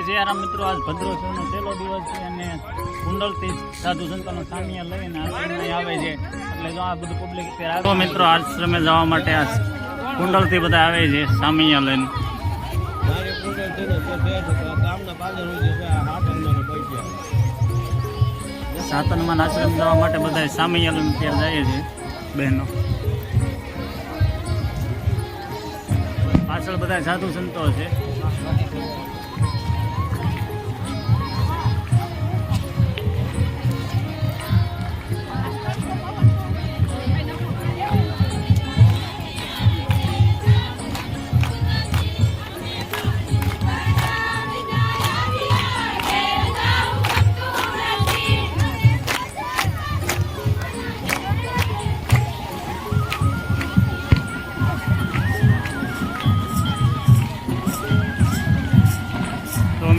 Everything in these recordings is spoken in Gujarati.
જય રામ મિત્રો, આજ ભદ્રોત્સવનો છેલ્લો દિવસ છે અને કુંડલથી સાધુ સંતોનો સામિયા લઈને આશ્રમે આવે છે. એટલે જો આ બધું પબ્લિક તો મિત્રો આશ્રમે જવા માટે આ કુંડલથી બધા આવે છે સામિયા લઈને. સાતનમાં આશ્રમ જવા માટે બધા સામિયા લઈને ત્યાં જાય છે બહેનો. પાછળ બધા સાધુ સંતો છે.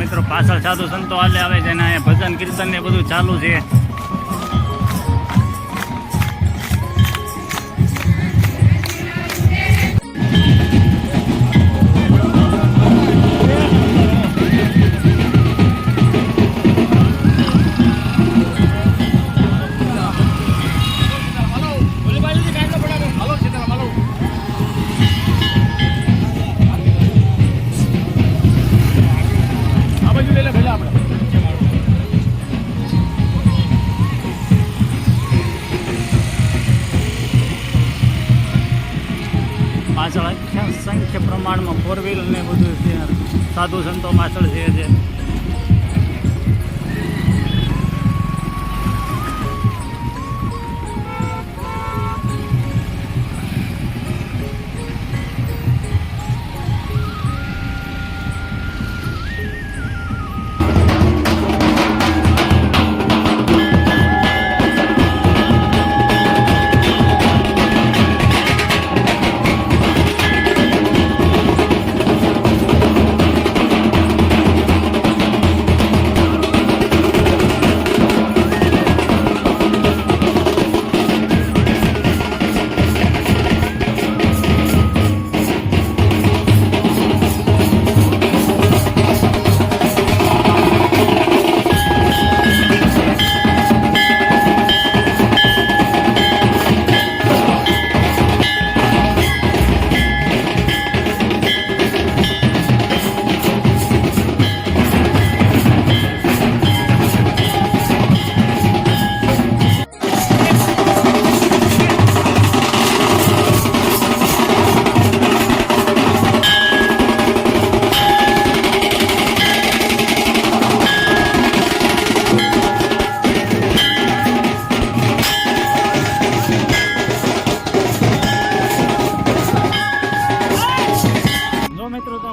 મિત્રો પાછળ સાધુ સંતો હાલે આવે છે અને અહીંયા ભજન કીર્તન ને બધું ચાલુ છે. પાછળ સંખ્યા પ્રમાણમાં ફોર વ્હીલ ને બધું છે. સાધુ સંતો પાછળ છે.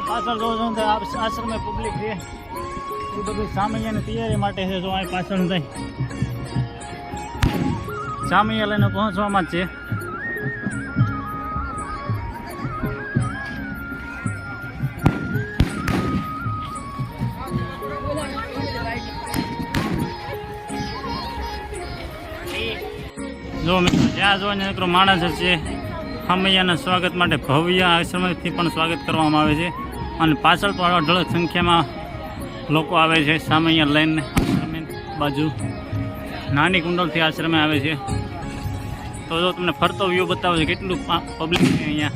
પાછળ જોવો છો આશ્રમે પબ્લિક છે એ બધું સામૈયાની તૈયારી માટે છે. જો અહીં પાછળ થાય સામૈયા લઈને પહોંચવામાં જ છે. જો મિત્રો જ્યાં જોઈને મિત્રો માણસ છે સામૈયાના સ્વાગત માટે ભવ્ય આશ્રમથી પણ સ્વાગત કરવામાં આવે છે અને પાછળ પણ અઢળક સંખ્યામાં લોકો આવે છે સામૈયા લઈને. આશ્રમે બાજુ નાની કુંડલથી આશ્રમે આવે છે. તો જો તમને ફરતો વ્યૂ બતાવે છે કેટલું પબ્લિક છે અહીંયા.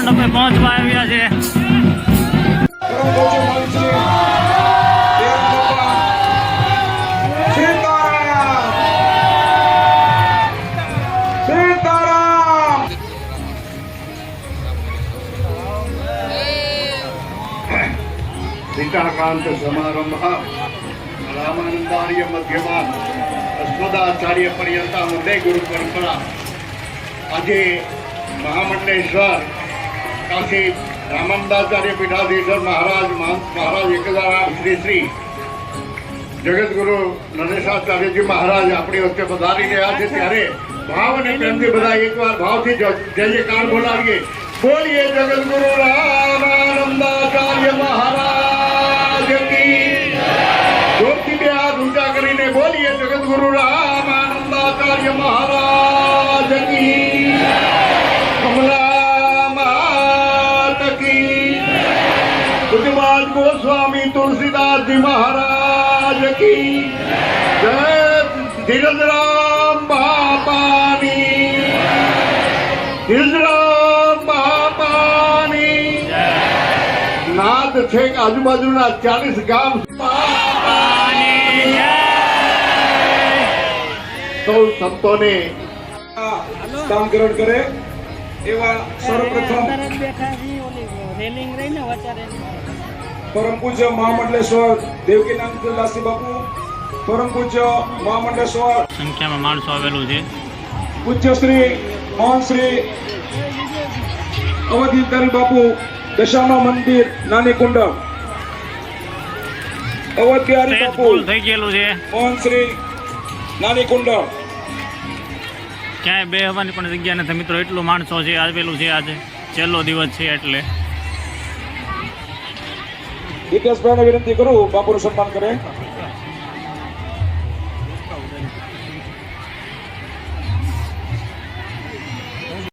મંડપે પહોંચવા આવ્યા છે. सीताकांत समारंभ रामानंदार्य मध्यमा अस्मदाचार्य पर्यंता वंदे गुरु परंपरा. આજે મહામંડલેશ્વર કાશી રામાનંદાચાર્ય પીઠાધીશ્વર મહારાજ એકદારામ શ્રી જગતગુરુ નરેશાચાર્યજી મહારાજ આપણી વચ્ચે પધારી રહ્યા છે. ત્યારે ભાવ અને પ્રેમથી બધા એકવાર ભાવથી જય જયકાર બોલાવીએ. બોલીએ જગતગુરુ રામાનંદાચાર્ય મહારાજ કી. જોરથી બે હાથ ઊંચા કરીને બોલીએ જગતગુરુ રામાનંદાચાર્ય મહારાજ કી. કમલા માત કી. ઉદ્ધવાજ ગોસ્વામી તુલસીદાસજી મહારાજ કી જય. ધીરજરામ બાપાની. ધીરજરામ બાપાની નાદ છે. આજુબાજુના 40 ગામ સૌ સંતોને નામકરણ કરે એવા સર્વપ્રથમ પરમ પૂજ્ય મહામંડલેશ્વર દેવકીનંદદાસજી બાપુ, પરમ પૂજ્ય મહામંડલેશ્વર સંખ્યામાં માણસો આવેલું છે. પૂજ્ય શ્રી મોહન શ્રી અવધીધારી બાપુ દશામા મંદિર નાની કુંડળ. અવધ્યારી સ્ટેજ બાપુ ફૂલ થઈ ગયેલું છે. મોહન શ્રી નાની કુંડળ. ક્યાંય બેહવાની પણ જગ્યા નથી મિત્રો, એટલું માણસો છે આવેલું છે. આજે છેલ્લો દિવસ છે એટલે હિતેશભાઈને વિનંતી કરું બાપુનું સન્માન કરે.